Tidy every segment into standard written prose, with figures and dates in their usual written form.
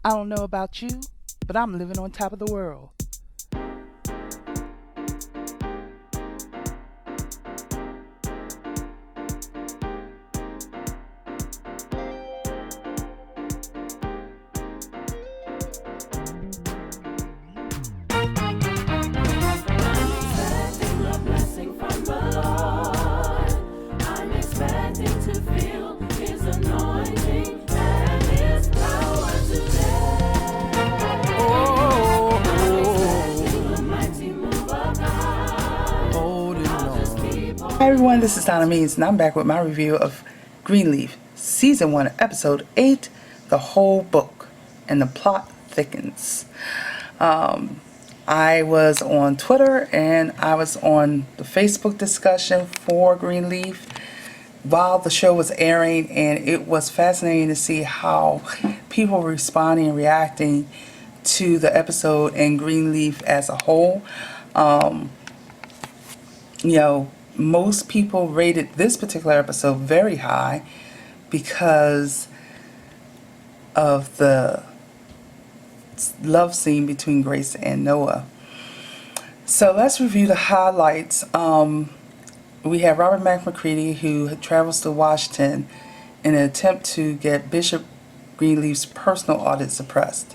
I don't know about you, but I'm living on top of the world. Hi everyone, this is Donna and I'm back with my review of Greenleaf, Season 1, Episode 8, The Whole Book, and the Plot Thickens. I was on Twitter and I was on the Facebook discussion for Greenleaf while the show was airing, and it was fascinating to see how people were responding and reacting to the episode and Greenleaf as a whole. Most people rated this particular episode very high because of the love scene between Grace and Noah. So let's review the highlights. We have Robert McCready, who travels to Washington in an attempt to get Bishop Greenleaf's personal audit suppressed.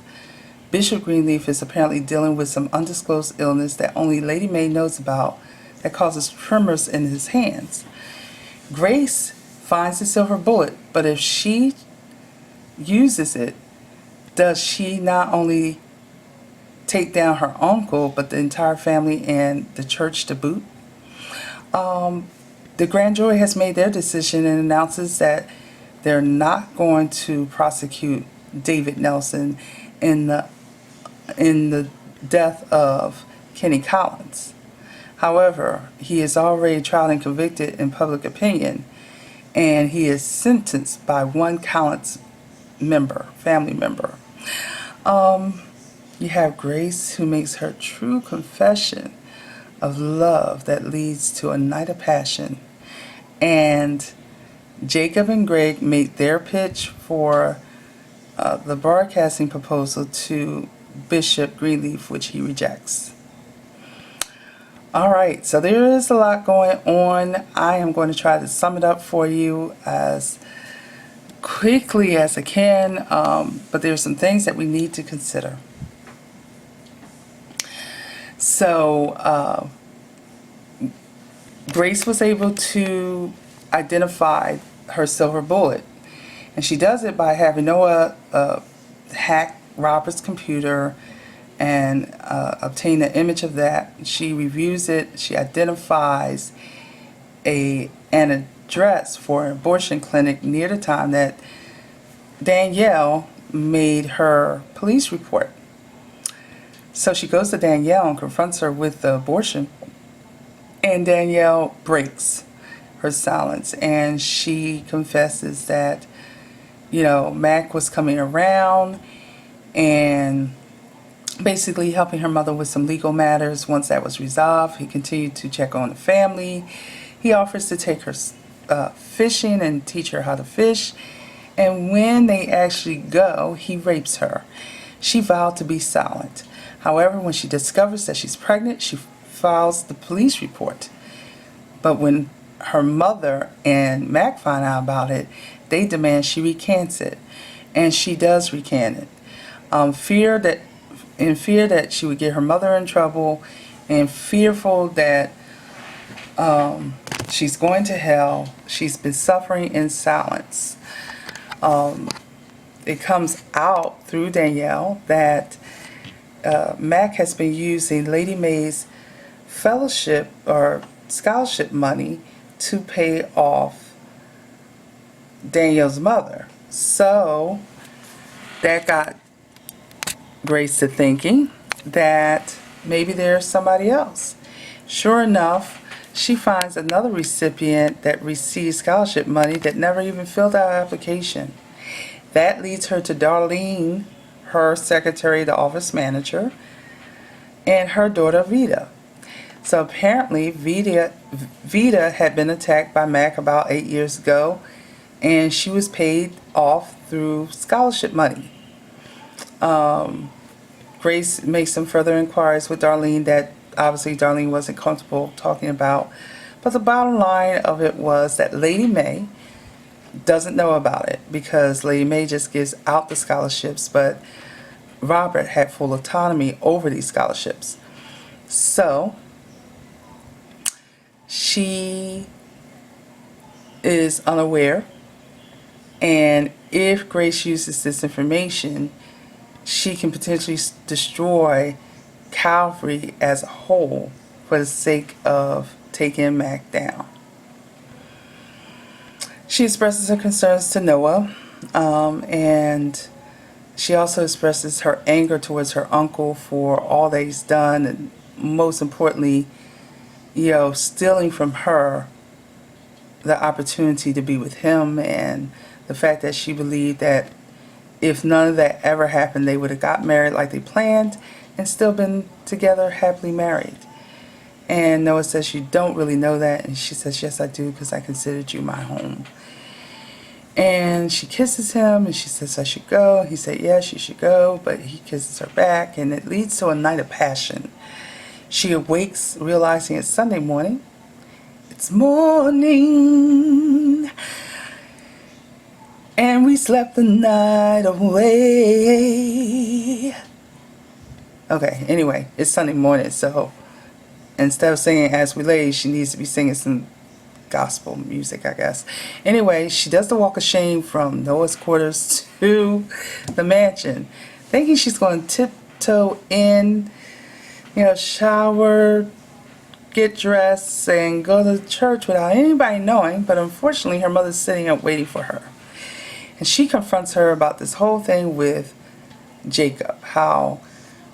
Bishop Greenleaf is apparently dealing with some undisclosed illness that only Lady Mae knows about that causes tremors in his hands. Grace finds the silver bullet, but if she uses it, does she not only take down her uncle, but the entire family and the church to boot? The grand jury has made their decision and announces that they're not going to prosecute David Nelson in the death of Kenny Collins. However, he is already tried and convicted in public opinion, and he is sentenced by one Collins family member. You have Grace, who makes her true confession of love that leads to a night of passion, and Jacob and Greg make their pitch for the broadcasting proposal to Bishop Greenleaf, which he rejects. Alright, so there is a lot going on. I am going to try to sum it up for you as quickly as I can, but there are some things that we need to consider. So, Grace was able to identify her silver bullet, and she does it by having Noah hack Robert's computer and obtain an image of that. She reviews it. She identifies an address for an abortion clinic near the time that Danielle made her police report. So she goes to Danielle and confronts her with the abortion, and Danielle breaks her silence and she confesses that Mac was coming around and basically helping her mother with some legal matters. Once that was resolved, he continued to check on the family. He offers to take her fishing and teach her how to fish, and when they actually go, he rapes her. She vowed to be silent. However, when she discovers that she's pregnant, she files the police report. But when her mother and Mac find out about it, they demand she recants it, and she does recant it. In fear that she would get her mother in trouble, and fearful that she's going to hell, she's been suffering in silence. It comes out through Danielle that Mac has been using Lady Mae's fellowship or scholarship money to pay off Danielle's mother. So that got Grace to thinking that maybe there's somebody else. Sure enough, she finds another recipient that receives scholarship money that never even filled out an application. That leads her to Darlene, her secretary, the office manager, and her daughter Vita. So apparently Vita had been attacked by Mac about 8 years ago, and she was paid off through scholarship money. Grace makes some further inquiries with Darlene that obviously Darlene wasn't comfortable talking about. But the bottom line of it was that Lady May doesn't know about it because Lady May just gives out the scholarships, but Robert had full autonomy over these scholarships. So she is unaware, and if Grace uses this information, she can potentially destroy Calvary as a whole for the sake of taking Mac down. She expresses her concerns to Noah, and she also expresses her anger towards her uncle for all that he's done, and most importantly, stealing from her the opportunity to be with him, and the fact that she believed that if none of that ever happened, they would have got married like they planned and still been together happily married. And Noah says, "You don't really know that." And she says, "Yes, I do, because I considered you my home." And she kisses him, and she says, "I should go." He said, "Yes, you should go," but he kisses her back, and it leads to a night of passion. She awakes realizing it's Sunday morning. It's morning, and we slept the night away. Okay, anyway, it's Sunday morning, so instead of singing As We Lay, she needs to be singing some gospel music, I guess. Anyway, she does the walk of shame from Noah's quarters to the mansion, thinking she's going to tiptoe in, shower, get dressed, and go to church without anybody knowing. But unfortunately, her mother's sitting up waiting for her. And she confronts her about this whole thing with Jacob, how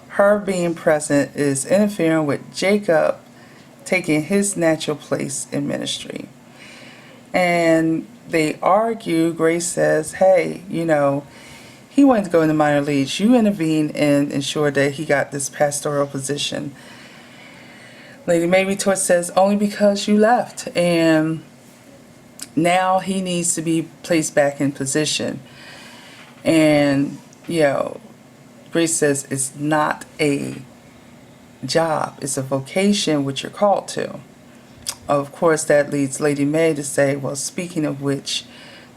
her being present is interfering with Jacob taking his natural place in ministry. And they argue. Grace says, "Hey, he wanted to go in the minor leagues. You intervened and ensured that he got this pastoral position." Lady May retort says, "Only because you left, and now he needs to be placed back in position." And Grace says it's not a job, it's a vocation which you're called to. Of course, that leads Lady May to say, "Well, speaking of which,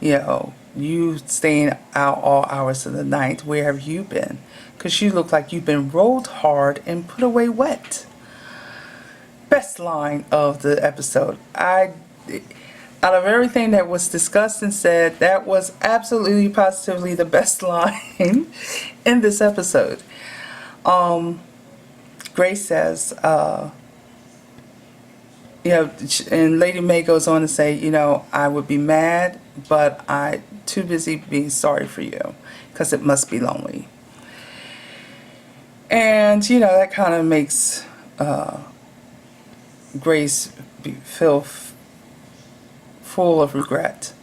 you staying out all hours of the night, where have you been? Because you look like you've been rolled hard and put away wet." Best line of the episode. Out of everything that was discussed and said, that was absolutely positively the best line in this episode. Grace says, and Lady May goes on to say, "I would be mad, but I'm too busy being sorry for you, because it must be lonely." And, that kind of makes Grace feel full of regret.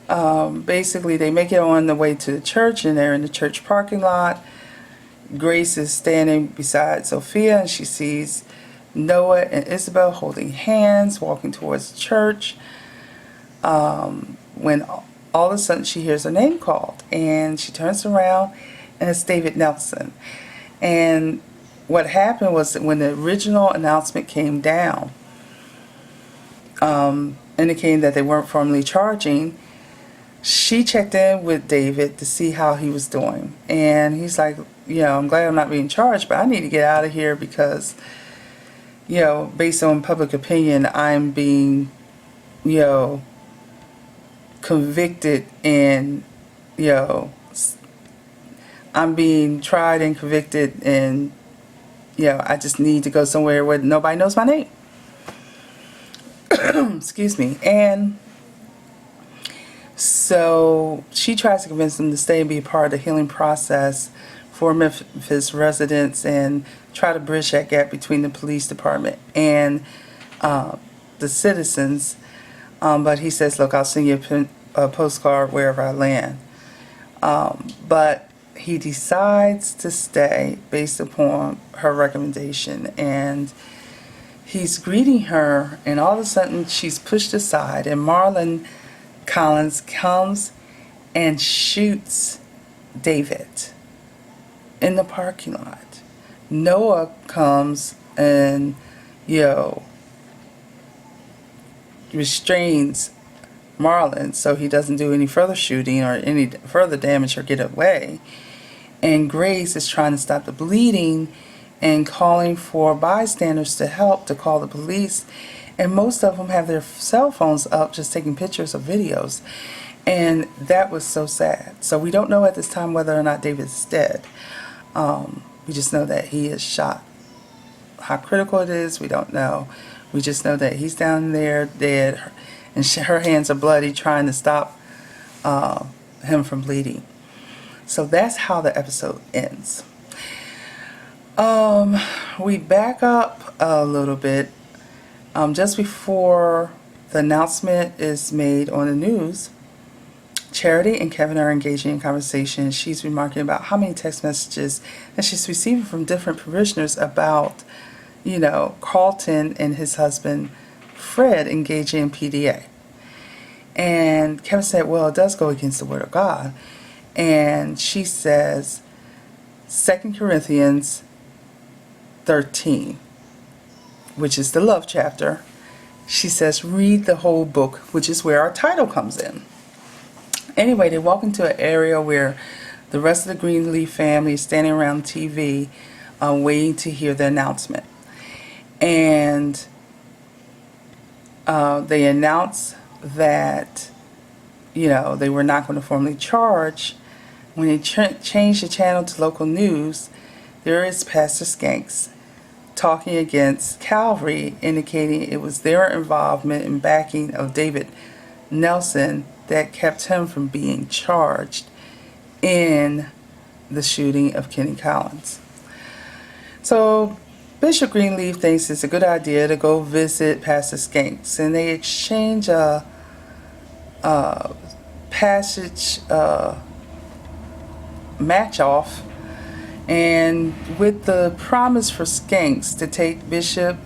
Basically, they make it on the way to the church, and they're in the church parking lot. Grace is standing beside Sophia, and she sees Noah and Isabel holding hands, walking towards the church, when all of a sudden she hears her name called, and she turns around, and it's David Nelson. And what happened was that when the original announcement came down, indicating that they weren't formally charging, she checked in with David to see how he was doing. And he's like, "I'm glad I'm not being charged, but I need to get out of here because, based on public opinion, I'm being, convicted and, I'm being tried and convicted, and, I just need to go somewhere where nobody knows my name." Excuse me. And so she tries to convince them to stay and be a part of the healing process for Memphis residents and try to bridge that gap between the police department and the citizens. But he says, "Look, I'll send you a postcard wherever I land." But he decides to stay based upon her recommendation, and he's greeting her, and all of a sudden she's pushed aside, and Marlon Collins comes and shoots David in the parking lot. Noah comes and, restrains Marlon so he doesn't do any further shooting or any further damage or get away. And Grace is trying to stop the bleeding and calling for bystanders to help, to call the police. And most of them have their cell phones up just taking pictures of videos. And that was so sad. So we don't know at this time whether or not David is dead. We just know that he is shot. How critical it is, we don't know. We just know that he's down there dead, and her hands are bloody trying to stop him from bleeding. So that's how the episode ends. We back up a little bit. Just before the announcement is made on the news, Charity and Kevin are engaging in conversation. She's remarking about how many text messages that she's receiving from different parishioners about, Carlton and his husband, Fred, engaging in PDA. And Kevin said, well, it does go against the Word of God. And she says, 2 Corinthians 13, which is the love chapter. She says, read the whole book, which is where our title comes in. Anyway, they walk into an area where the rest of the Greenleaf family is standing around TV waiting to hear the announcement. And they announce that, they were not going to formally charge. When they changed the channel to local news, there is Pastor Skanks talking against Calvary, indicating it was their involvement and backing of David Nelson that kept him from being charged in the shooting of Kenny Collins. So Bishop Greenleaf thinks it's a good idea to go visit Pastor Skanks, and they exchange a passage match off, and with the promise for Skanks to take Bishop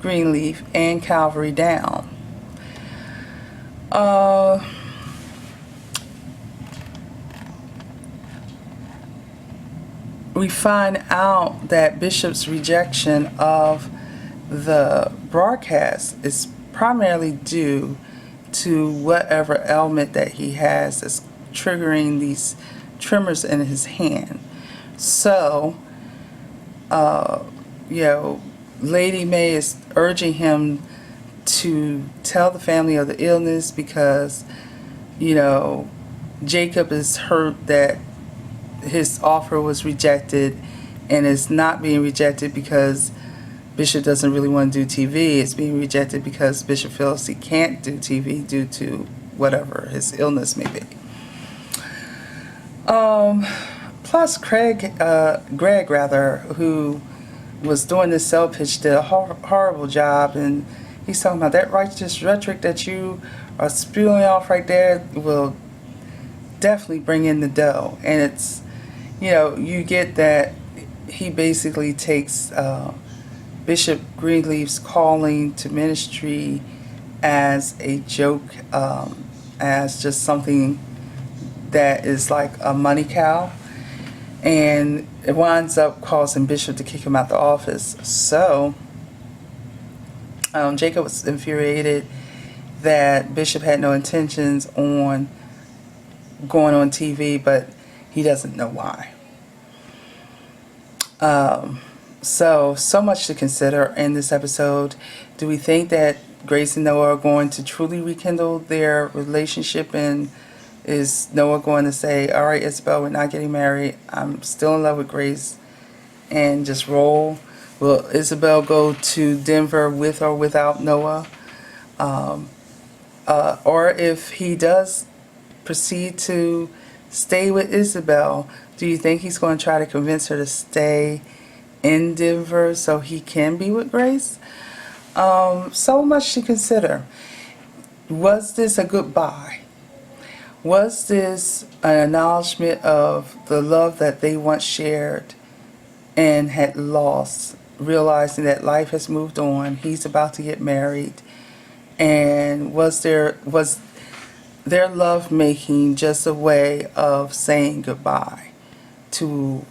Greenleaf and Calvary down. We find out that Bishop's rejection of the broadcast is primarily due to whatever ailment that he has that's triggering these tremors in his hand. So, Lady May is urging him to tell the family of the illness because, Jacob is hurt that his offer was rejected, and it's not being rejected because Bishop doesn't really want to do TV. It's being rejected because Bishop feels he can't do TV due to whatever his illness may be. Plus, Greg, who was doing this sell pitch, did a horrible job, and he's talking about that righteous rhetoric that you are spewing off right there will definitely bring in the dough. And it's, you get that he basically takes Bishop Greenleaf's calling to ministry as a joke, as just something that is like a money cow, and it winds up causing Bishop to kick him out the office. So Jacob was infuriated that Bishop had no intentions on going on TV, but he doesn't know why. So much to consider in this episode. Do we think that Grace and Noah are going to truly rekindle their relationship, and is Noah going to say, all right, Isabel, we're not getting married, I'm still in love with Grace, and just roll? Will Isabel go to Denver with or without Noah? Or if he does proceed to stay with Isabel, do you think he's going to try to convince her to stay in Denver so he can be with Grace? So much to consider. Was this a goodbye? Was this an acknowledgement of the love that they once shared and had lost, realizing that life has moved on, he's about to get married, and was their love making just a way of saying goodbye to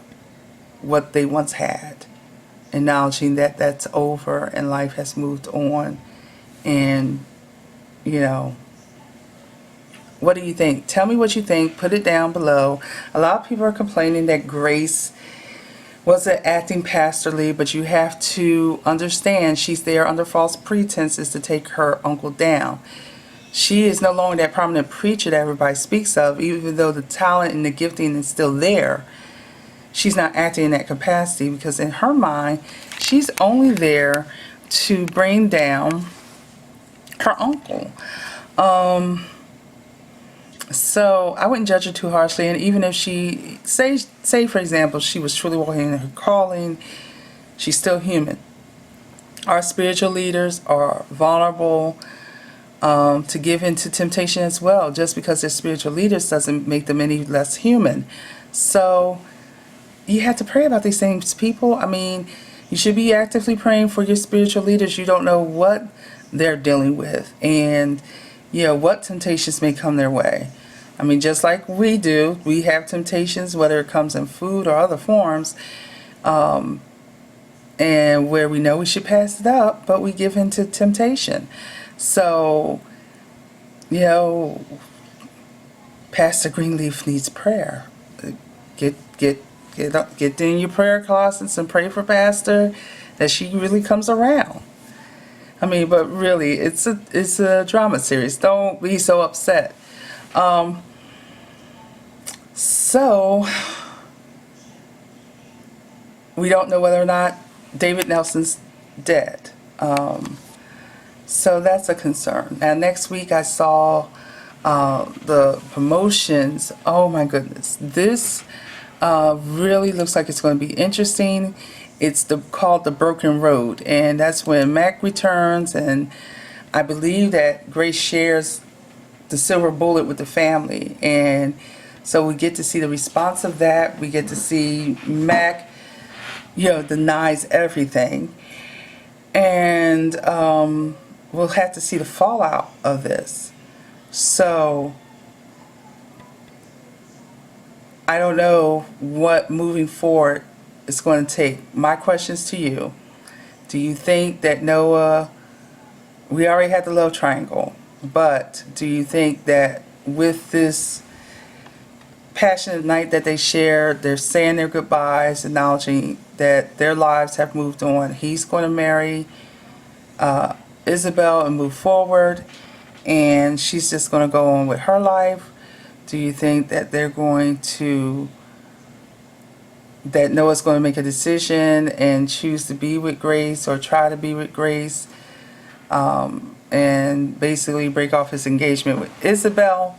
what they once had, acknowledging that that's over and life has moved on. And, you know, what do you think? Tell me what you think. Put it down below. A lot of people are complaining that Grace wasn't acting pastorly, but you have to understand she's there under false pretenses to take her uncle down. She is no longer that prominent preacher that everybody speaks of, even though the talent and the gifting is still there. She's not acting in that capacity because in her mind, she's only there to bring down her uncle. So I wouldn't judge her too harshly. And even if she, say for example, she was truly walking in her calling, she's still human. Our spiritual leaders are vulnerable to give into temptation as well. Just because they're spiritual leaders doesn't make them any less human. So you have to pray about these things, people. I mean, you should be actively praying for your spiritual leaders. You don't know what they're dealing with and, you know, what temptations may come their way. I mean, just like we do, we have temptations, whether it comes in food or other forms, and where we know we should pass it up, but we give in to temptation. So, you know, Pastor Greenleaf needs prayer. Get in your prayer closets and pray for Pastor that she really comes around. I mean, but really, it's a drama series. Don't be so upset. So we don't know whether or not David Nelson's dead. So that's a concern. Now, next week I saw the promotions. Oh my goodness, this really looks like it's going to be interesting. It's called The Broken Road, and that's when Mac returns, and I believe that Grace shares the silver bullet with the family, and so we get to see the response of that. We get to see Mac, you know, denies everything, and we'll have to see the fallout of this. So I don't know what moving forward it's going to take. My questions to you: do you think that Noah, we already had the love triangle, but do you think that with this passionate night that they shared, they're saying their goodbyes, acknowledging that their lives have moved on, he's going to marry Isabel and move forward, and she's just going to go on with her life? Do you think that they're going to, that Noah's going to make a decision and choose to be with Grace or try to be with Grace, and basically break off his engagement with Isabel?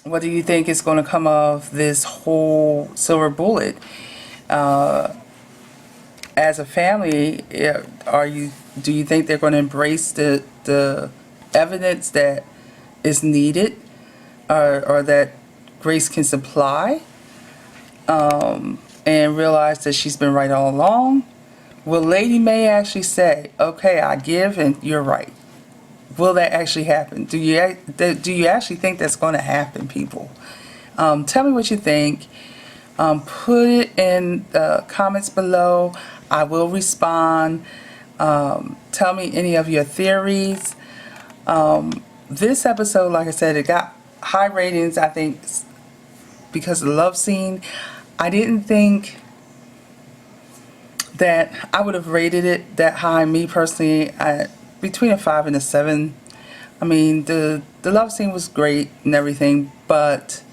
What do you think is going to come of this whole silver bullet? As a family, do you think they're going to embrace the evidence that is needed, or that Grace can supply, and realize that she's been right all along? Will Lady May actually say, okay, I give and you're right? Will that actually happen? Do you actually think that's going to happen, people? Tell me what you think. Put it in the comments below. I will respond. Tell me any of your theories. This episode, like I said, it got high ratings, I think, because of the love scene. I didn't think that I would have rated it that high. Me personally, between a 5 and a 7. I mean, the love scene was great and everything, but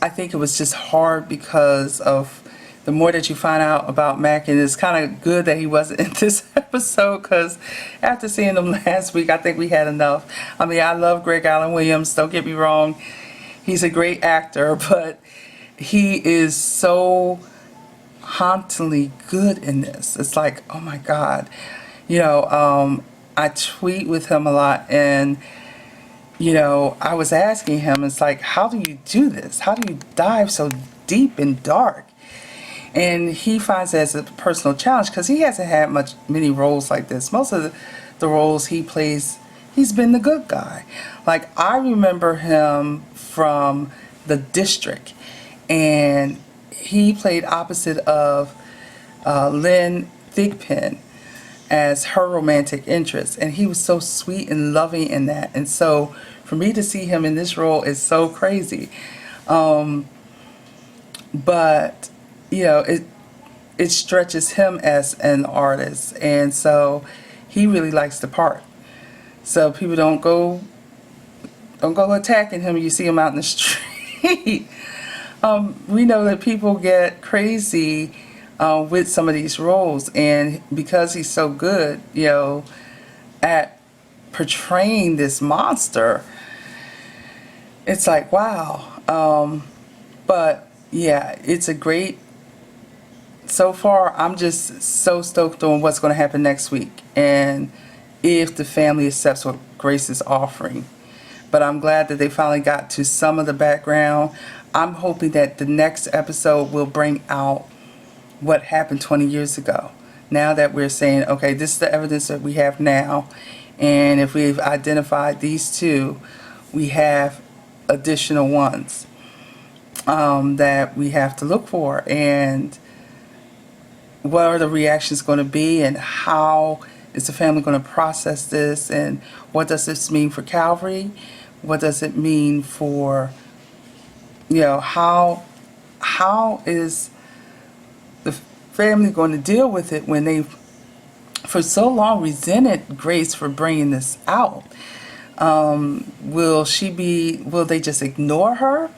I think it was just hard because of the more that you find out about Mac. And it's kind of good that he wasn't in this episode, because after seeing him last week, I think we had enough. I mean, I love Greg Allen Williams, don't get me wrong. He's a great actor, but he is so hauntingly good in this. It's like, oh my God. You know, I tweet with him a lot, and you know, I was asking him, it's like, how do you do this? How do you dive so deep and dark? And he finds it as a personal challenge because he hasn't had many roles like this. Most of the roles he plays, he's been the good guy. Like, I remember him from the district, and he played opposite of Lynn Thigpen as her romantic interest, and he was so sweet and loving in that. And so for me to see him in this role is so crazy. But it stretches him as an artist, and so he really likes the part. So people don't go attacking him. You see him out in the street. We know that people get crazy with some of these roles, and because he's so good, at portraying this monster, it's like, wow. But yeah, it's a great. So far, I'm just so stoked on what's going to happen next week, and if the family accepts what Grace is offering. But I'm glad that they finally got to some of the background. I'm hoping that the next episode will bring out what happened 20 years ago. Now that we're saying, okay, this is the evidence that we have now, and if we've identified these two, we have additional ones that we have to look for, and what are the reactions going to be, and how is the family going to process this, and what does this mean for Calvary? What does it mean for, how is the family going to deal with it when they for so long resented Grace for bringing this out? Will they just ignore her?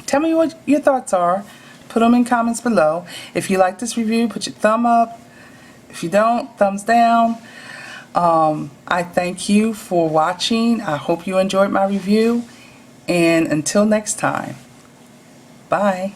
Tell me what your thoughts are. Put them in comments below. If you like this review, put your thumb up. If you don't, thumbs down. I thank you for watching. I hope you enjoyed my review. And until next time, bye.